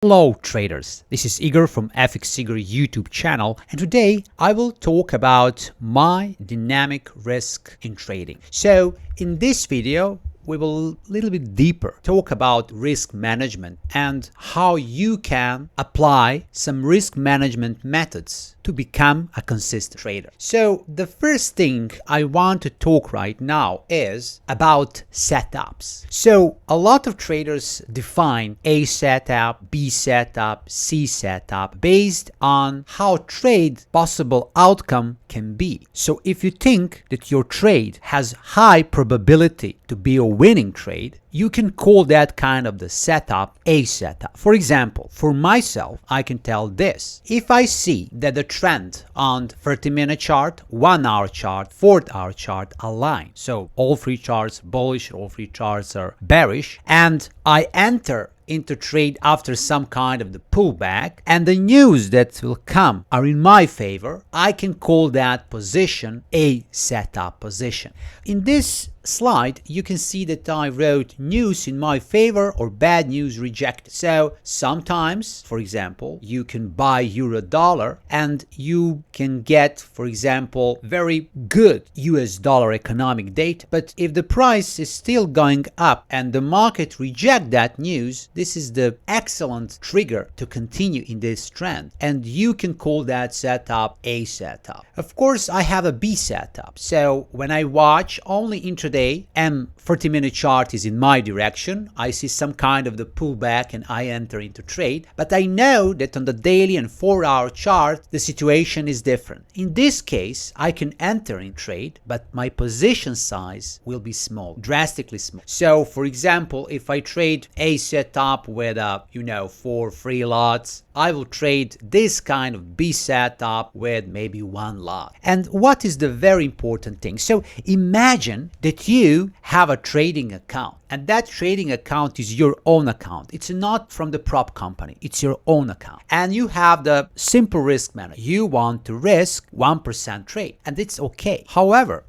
Hello traders, this is Igor from FX Igor YouTube channel, and today I will talk about my dynamic risk in trading. So in this video we will a little bit deeper talk about risk management and how you can apply some risk management methods to become a consistent trader. So the first thing I want to talk right now is about setups. So a lot of traders define A setup, B setup, C setup based on how trade possible outcome can be. So if you think that your trade has high probability to be a winning trade, you can call that kind of the setup A setup. For example, for myself, I can tell this. If I see that the trend on 30-minute chart, 1-hour chart, 4-hour chart align, so all three charts bullish, all three charts are bearish, and I enter into trade after some kind of the pullback, and the news that will come are in my favor, I can call that position a setup position. In this slide, you can see that I wrote news in my favor or bad news rejected. So sometimes, for example, you can buy euro dollar and you can get, for example, very good US dollar economic data. But if the price is still going up and the market reject that news, this is the excellent trigger to continue in this trend. And you can call that setup a setup. Of course, I have a B setup. So when I watch only intraday and 30-minute chart is in my direction, I see some kind of the pullback and I enter into trade. But I know that on the daily and 4-hour chart, the situation is different. In this case, I can enter in trade, but my position size will be small, drastically small. So for example, if I trade a setup with 4 free lots, I will trade this kind of B setup with maybe 1 lot. And what is the very important thing? So imagine that you have a trading account, and that trading account is your own account. It's not from the prop company, it's your own account. And you have the simple risk management. You want to risk 1% trade, and it's okay. However,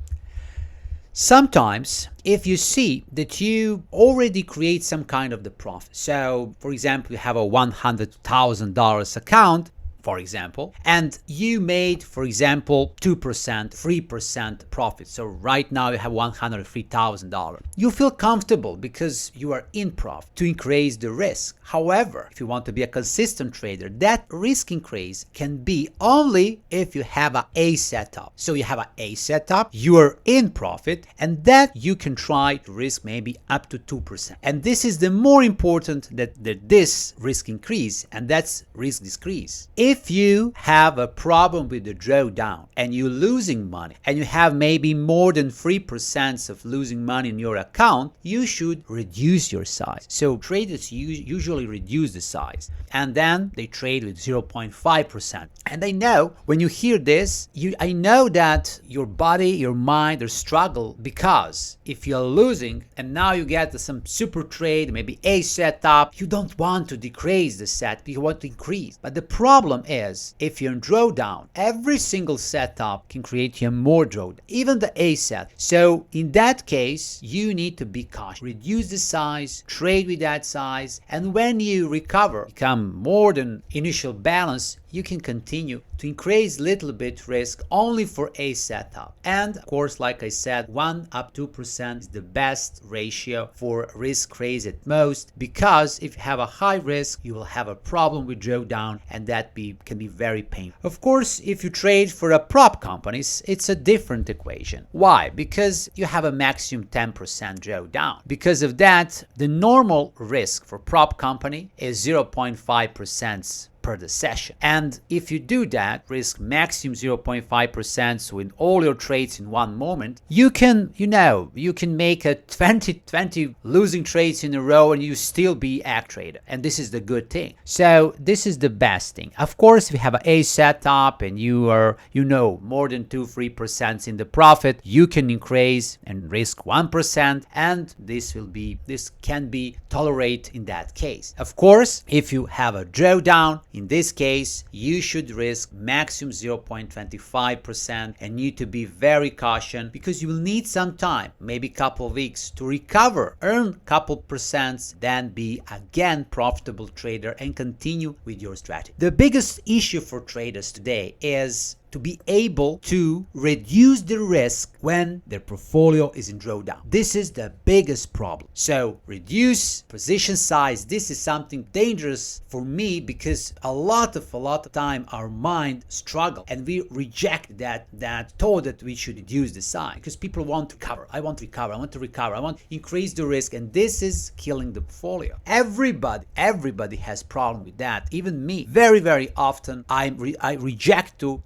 sometimes if you see that you already create some kind of the profit, so for example, you have a $100,000 account, for example, and you made, for example, 2%, 3% profit. So right now you have $103,000. You feel comfortable because you are in profit to increase the risk. However, if you want to be a consistent trader, that risk increase can be only if you have a setup. So you have a A setup, you are in profit, and that you can try to risk maybe up to 2%. And this is the more important that this risk increase, and that's risk decrease. If you have a problem with the drawdown and you're losing money and you have maybe more than 3% of losing money in your account, you should reduce your size. So traders usually reduce the size and then they trade with 0.5%. And I know when you hear this, I know that your body, your mind are struggle, because if you're losing and now you get some super trade, maybe a setup, you don't want to decrease the set, you want to increase. But the problem is, if you're in drawdown, every single setup can create you more drawdown, even the A set. So in that case, you need to be cautious. Reduce the size, trade with that size, and when you recover, become more than initial balance, you can continue to increase little bit risk only for a setup. And of course, like I said, 1 up 2% is the best ratio for risk raise at most, because if you have a high risk, you will have a problem with drawdown, and that can be very painful. Of course, if you trade for a prop companies, it's a different equation. Why? Because you have a maximum 10% drawdown. Because of that, the normal risk for prop company is 0.5% per the session. And if you do that, risk maximum 0.5%, so in all your trades in one moment, you can make a 20 losing trades in a row and you still be a trader. And this is the good thing. So this is the best thing. Of course, if you have a setup and you are, more than 2-3% in the profit, you can increase and risk 1%, and this can be tolerated in that case. Of course, if you have a drawdown, In this case, you should risk maximum 0.25% and need to be very cautious because you will need some time, maybe a couple of weeks, to recover, earn a couple percents, then be again profitable trader and continue with your strategy. The biggest issue for traders today is to be able to reduce the risk when their portfolio is in drawdown. This is the biggest problem. So reduce position size. This is something dangerous for me because a lot of time our mind struggle and we reject that thought that we should reduce the size because people want to recover. I want to recover. I want to recover. I want to increase the risk, and this is killing the portfolio. Everybody has problem with that. Even me. Very often I reject to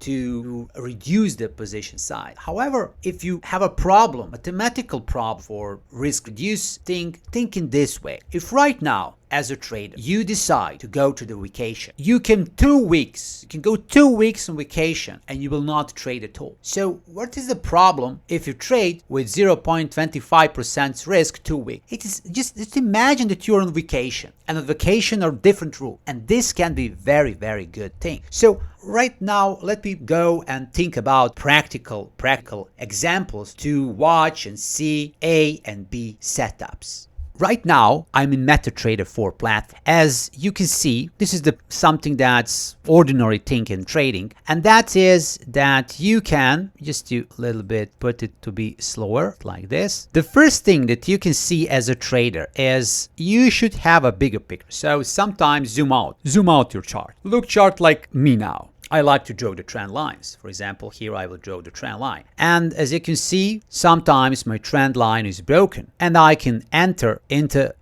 reduce the position size. However, if you have a problem, mathematical problem for risk reduce, think in this way. If right now, as a trader, you decide to go to the vacation, you can go 2 weeks on vacation and you will not trade at all. So what is the problem if you trade with 0.25% risk 2 weeks? It is just imagine that you're on vacation, and on vacation are different rules, and this can be very good thing. So right now, let me go and think about practical examples to watch and see A and B setups. Right now, I'm in MetaTrader 4 platform. As you can see, this is something that's ordinary thing in trading, and that is that you can just do a little bit, put it to be slower like this. The first thing that you can see as a trader is you should have a bigger picture. So sometimes zoom out your chart. Look chart like me now. I like to draw the trend lines. For example, here I will draw the trend line. And as you can see, sometimes my trend line is broken and I can enter into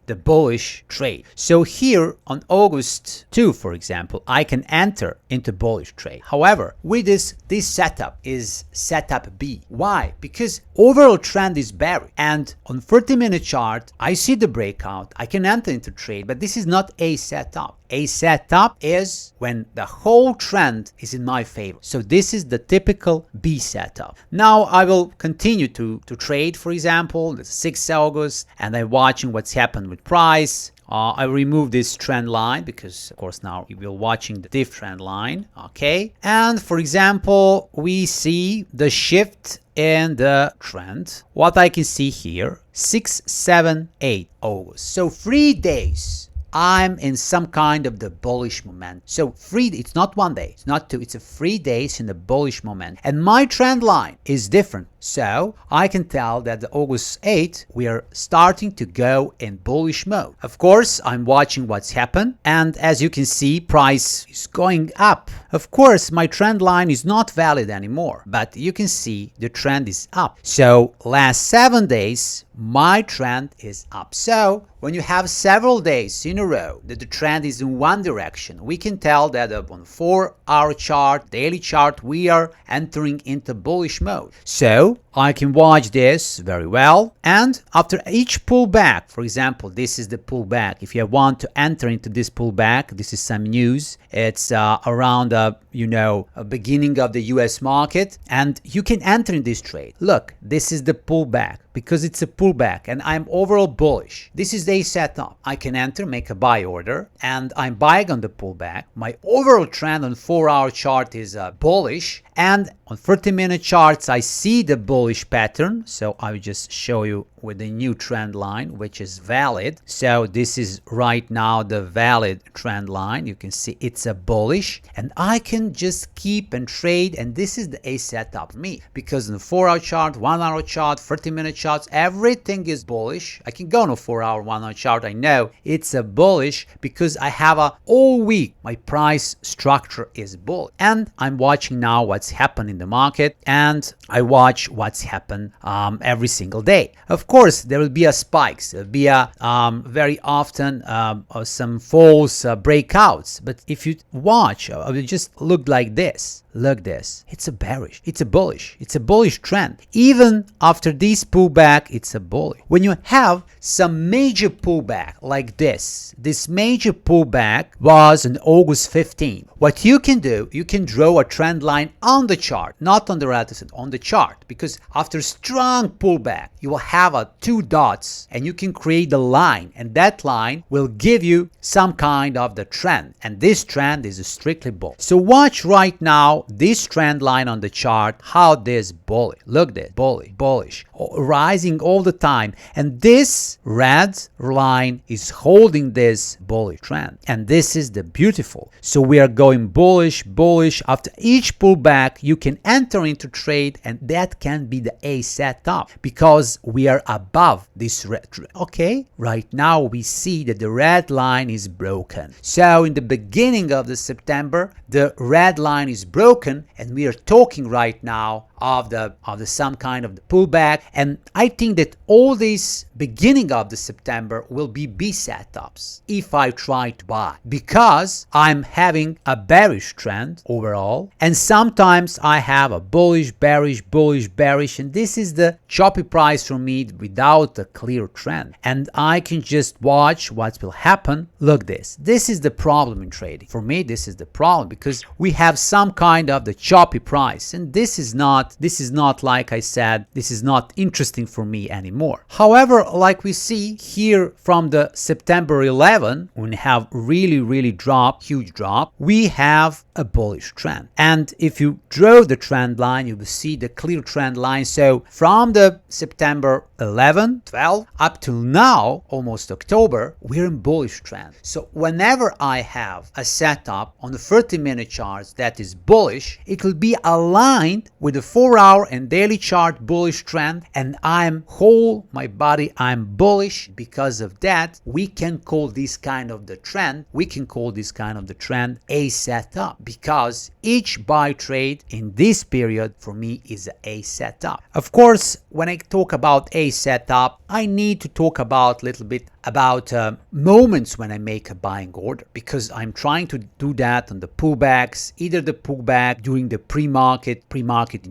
the bullish trade. So here on August 2, for example, I can enter into bullish trade. However, with this setup is setup B. Why? Because overall trend is bearish, and on 30-minute chart, I see the breakout. I can enter into trade, but this is not a setup. A setup is when the whole trend is in my favor. So this is the typical B setup. Now I will continue to trade, for example, the 6th August, and I'm watching what's happened with price. I remove this trend line because, of course, now we will watching the diff trend line. Okay. And for example, we see the shift in the trend. What I can see here, 6, 7, 8 August. So 3 days. I'm in some kind of the bullish momentum. So it's not 1 day, it's not 2, it's a 3 days in the bullish momentum. And my trend line is different. So I can tell that the August 8th, we are starting to go in bullish mode. Of course, I'm watching what's happened. And as you can see, price is going up. Of course, my trend line is not valid anymore, but you can see the trend is up. So last 7 days, my trend is up. So when you have several days in a row that the trend is in one direction, we can tell that on 4-hour chart, daily chart, we are entering into bullish mode. So I can watch this very well, and after each pullback, for example, this is the pullback. If you want to enter into this pullback, this is some news. It's around beginning of the US market, and you can enter in this trade. Look, this is the pullback because it's a pullback and I'm overall bullish. This is the setup. I can enter, make a buy order, and I'm buying on the pullback. My overall trend on 4-hour chart is bullish, and on 30-minute charts I see the bullish pattern. So I will just show you with the new trend line, which is valid. So this is right now the valid trend line. You can see it's a bullish, and I can just keep and trade, and this is the A setup for me, because in the 4-hour chart, 1-hour chart, 30-minute charts, everything is bullish. I can go on a 4-hour, 1-hour chart. I know it's a bullish because I have a all week my price structure is bullish, and I'm watching now what's happened in the market, and I watch what's happened every single day. Of course, there will be a spikes. There will be a very often some false breakouts. But if you watch, it will just look like this. look this. It's a bearish. It's a bullish. It's a bullish trend. Even after this pullback, it's a bullish. When you have some major pullback like this major pullback was on August 15. What you can do, you can draw a trend line on the chart, not on the relative, on the chart, because after strong pullback, you will have two dots and you can create a line, and that line will give you some kind of the trend, and this trend is strictly bullish. So watch right now this trend line on the chart, how this bullish. Look this, bullish, rising all the time, and this red line is holding this bullish trend, and this is the beautiful. So we are going bullish. After each pullback, you can enter into trade, and that can be the A setup because we are above this red. Okay, right now we see that the red line is broken. So in the beginning of the September, the red line is broken, and we are talking right now of the some kind of the pullback, and I think that all these beginning of the September will be B setups if I try to buy, because I'm having a bearish trend overall, and sometimes I have a bullish, bearish, and this is the choppy price for me without a clear trend, and I can just watch what will happen. Look this is the problem in trading. For me, this is the problem, because we have some kind of the choppy price, and this is not, like I said, this is not interesting for me anymore. However, like we see here from the September 11, when we have really huge drop, we have a bullish trend. And if you draw the trend line, you will see the clear trend line. So from the September 11, 12 up till now, almost October, we're in bullish trend. So whenever I have a setup on the 30-minute charts that is bullish, it will be aligned with the 4-hour and daily chart bullish trend, and I'm whole my body, I'm bullish. Because of that, we can call this kind of the trend, a setup, because each buy trade in this period for me is a setup. Of course, when I talk about a setup, I need to talk about a little bit about moments when I make a buying order, because I'm trying to do that on the pullbacks, either the pullback during the pre-market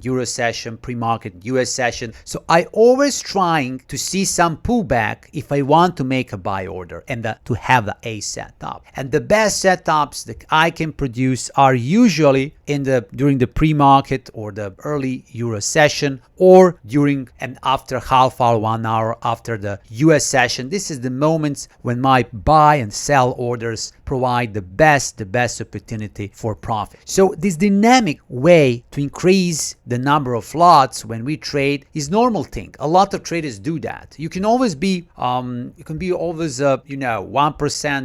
Euro session, pre-market US session. So I always trying to see some pullback if I want to make a buy order and to have the A setup. And the best setups that I can produce are usually during the pre-market or the early Euro session, or during and after half hour, 1 hour after the US session. This is the moments when my buy and sell orders provide the best opportunity for profit. So this dynamic way to increase the number of lots when we trade is normal thing. A lot of traders do that. You can always be 1%,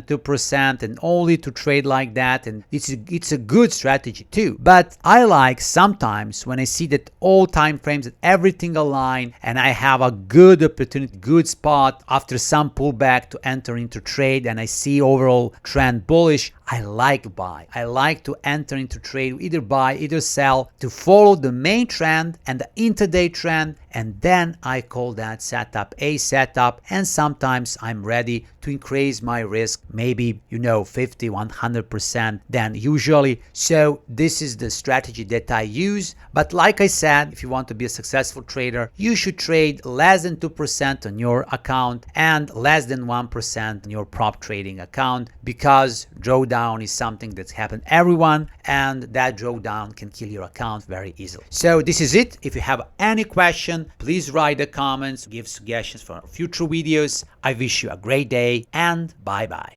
2%, and only to trade like that, and it's a good strategy too. But I like sometimes when I see that all time frames and everything align, and I have a good opportunity, good spot after some pullback to enter into trade, and I see overall trend bullish, I like to buy. I like to enter into trade, either buy, either sell, to follow the main trend and the intraday trend, and then I call that setup a setup, and sometimes I'm ready to increase my risk, maybe 50, 100% than usually. So this is the strategy that I use. But like I said, if you want to be a successful trader, you should trade less than 2% on your account and less than 1% on your prop trading account, because drawdown is something that's happened everyone, and that drawdown can kill your account very easily. So this is it. If you have any question, please write the comments, give suggestions for future videos. I wish you a great day, and bye bye.